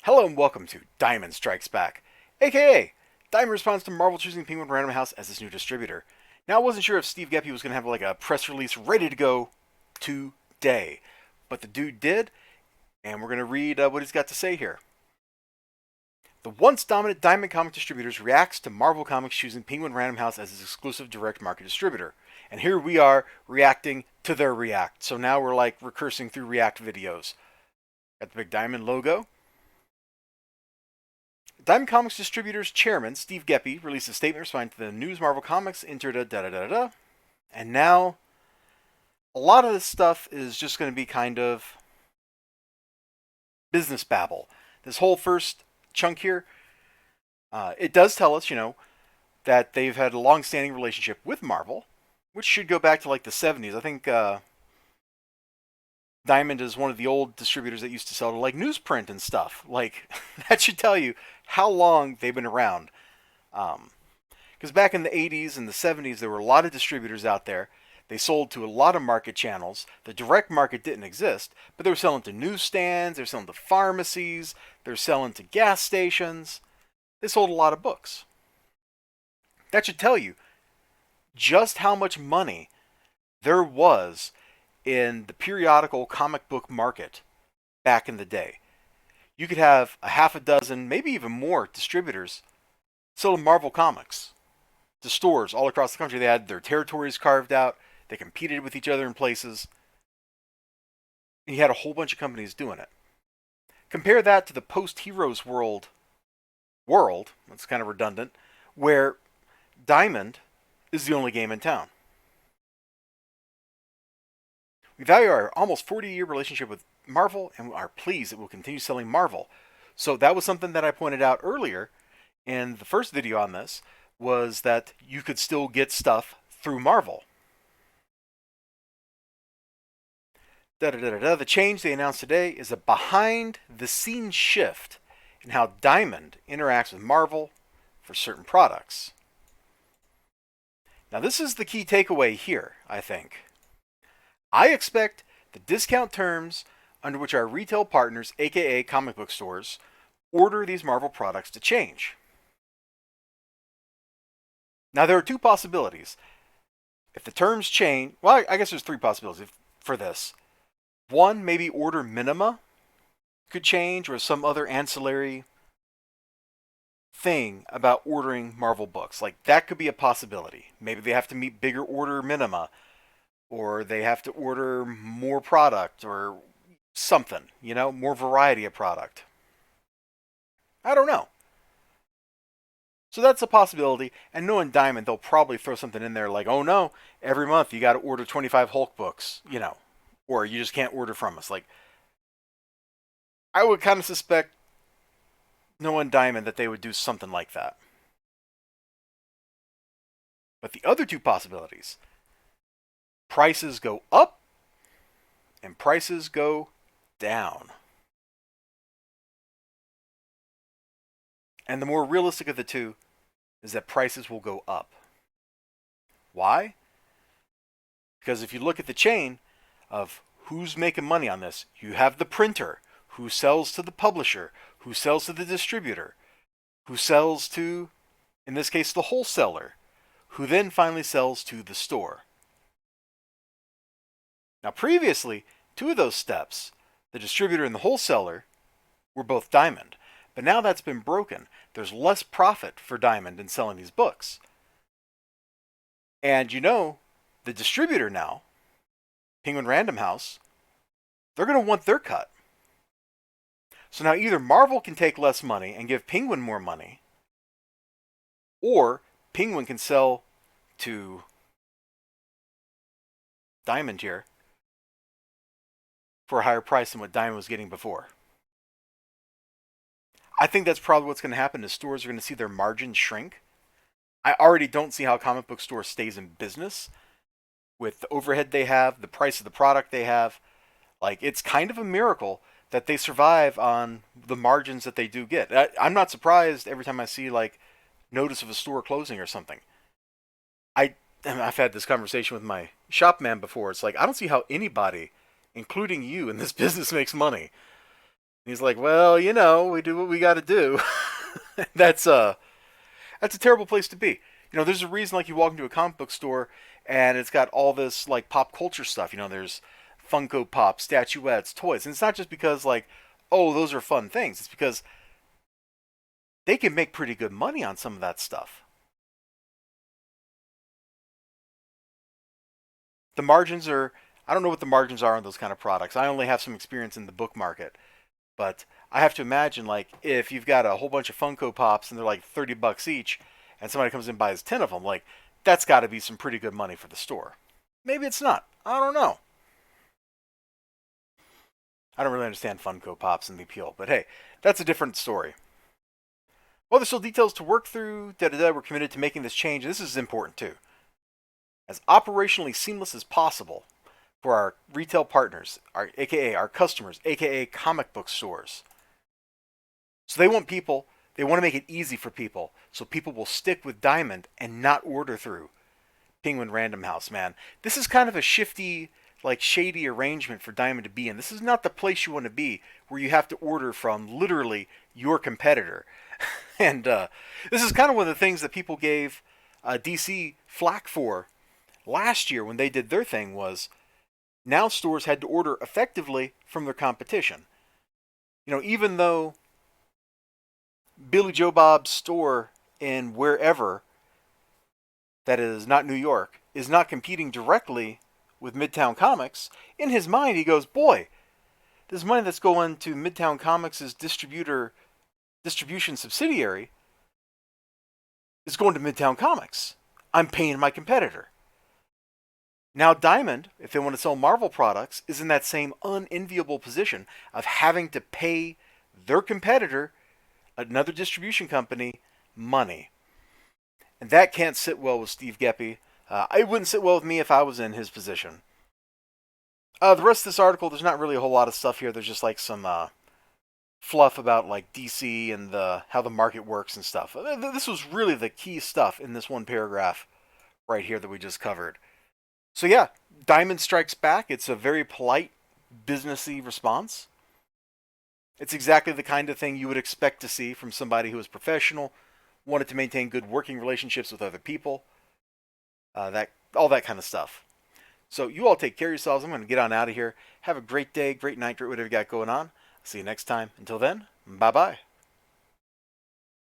Hello and welcome to Diamond Strikes Back, aka Diamond responds to Marvel choosing Penguin Random House as its new distributor. Now, I wasn't sure if Steve Geppi was going to have like a press release ready to go today, but the dude did, and we're going to read what he's got to say here. The once dominant Diamond Comic Distributors reacts to Marvel Comics choosing Penguin Random House as its exclusive direct market distributor. And here we are reacting to their react. So now we're like recursing through react videos. Got the big Diamond logo. Diamond Comics Distributors Chairman Steve Geppi released a statement responding to the news Marvel Comics entered da. And now a lot of this stuff is just going to be kind of business babble. This whole first chunk here, it does tell us, that they've had a long-standing relationship with Marvel, which should go back to like the 70s. I think Diamond is one of the old distributors that used to sell to like newsprint and stuff. Like that should tell you how long they've been around. Because back in the 80s and the 70s, there were a lot of distributors out there. They sold to a lot of market channels. The direct market didn't exist, but they were selling to newsstands, they were selling to pharmacies, they were selling to gas stations. They sold a lot of books. That should tell you just how much money there was in the periodical comic book market back in the day. You could have a half a dozen, maybe even more distributors selling Marvel Comics to stores all across the country. They had their territories carved out. They competed with each other in places. And you had a whole bunch of companies doing it. Compare that to the post-Heroes world, that's kind of redundant, where Diamond is the only game in town. We value our almost 40-year relationship with Marvel and are pleased that we'll continue selling Marvel. So that was something that I pointed out earlier in the first video on this, was that you could still get stuff through Marvel. The change they announced today is a behind-the-scenes shift in how Diamond interacts with Marvel for certain products. Now, this is the key takeaway here, I think. I expect the discount terms under which our retail partners, aka comic book stores, order these Marvel products to change. Now, there are two possibilities. If the terms change, well, I guess there's three possibilities for this. One, maybe order minima could change, or some other ancillary thing about ordering Marvel books. Like, that could be a possibility. Maybe they have to meet bigger order minima, or they have to order more product, or something, more variety of product. I don't know. So that's a possibility. And knowing Diamond, they'll probably throw something in there like, oh no, every month you got to order 25 Hulk books, or you just can't order from us. Like, I would kind of suspect, knowing Diamond, that they would do something like that. But the other two possibilities, prices go up and prices go down. And the more realistic of the two is that prices will go up. Why? Because if you look at the chain of who's making money on this, you have the printer, who sells to the publisher, who sells to the distributor, who sells to, in this case, the wholesaler, who then finally sells to the store. Now, previously, two of those steps, the distributor and the wholesaler, were both Diamond. But now that's been broken. There's less profit for Diamond in selling these books. And the distributor now, Penguin Random House, they're going to want their cut. So now either Marvel can take less money and give Penguin more money, or Penguin can sell to Diamond here for a higher price than what Diamond was getting before. I think that's probably what's going to happen is stores are going to see their margins shrink. I already don't see how a comic book store stays in business with the overhead they have, the price of the product they have. Like, it's kind of a miracle that they survive on the margins that they do get. I'm not surprised every time I see, like, notice of a store closing or something. I've had this conversation with my shop man before. It's like, I don't see how anybody, including you, in this business makes money. He's like, well, we do what we got to do. that's a that's a terrible place to be. There's a reason like you walk into a comic book store and it's got all this like pop culture stuff. There's Funko Pop, statuettes, toys, and it's not just because like, oh, those are fun things. It's because they can make pretty good money on some of that stuff. The margins are, I don't know what the margins are on those kind of products. I only have some experience in the book market, but I have to imagine like if you've got a whole bunch of Funko Pops and they're like $30 each, and somebody comes in and buys 10 of them, like that's got to be some pretty good money for the store. Maybe it's not. I don't know. I don't really understand Funko Pops and the appeal, but hey, that's a different story. Well, there's still details to work through. Da da da. We're committed to making this change, and this is important too. As operationally seamless as possible for our retail partners, aka our customers, aka comic book stores. So they want to make it easy for people, so people will stick with Diamond and not order through Penguin Random House, man. This is kind of a shifty, like shady arrangement for Diamond to be in. This is not the place you want to be, where you have to order from literally your competitor. and this is kind of one of the things that people gave DC flack for last year when they did their thing was now stores had to order effectively from their competition. Even though Billy Joe Bob's store in wherever that is not New York is not competing directly with Midtown Comics, in his mind he goes, boy, this money that's going to Midtown Comics' distribution subsidiary is going to Midtown Comics. I'm paying my competitor. Now Diamond, if they want to sell Marvel products, is in that same unenviable position of having to pay their competitor, another distribution company, money. And that can't sit well with Steve Geppi. It wouldn't sit well with me if I was in his position. The rest of this article, there's not really a whole lot of stuff here. There's just like some fluff about like DC and how the market works and stuff. This was really the key stuff in this one paragraph right here that we just covered. So yeah, Diamond strikes back. It's a very polite, businessy response. It's exactly the kind of thing you would expect to see from somebody who is professional, wanted to maintain good working relationships with other people, that all that kind of stuff. So you all take care of yourselves. I'm going to get on out of here. Have a great day, great night, great whatever you got going on. See you next time. Until then, bye bye.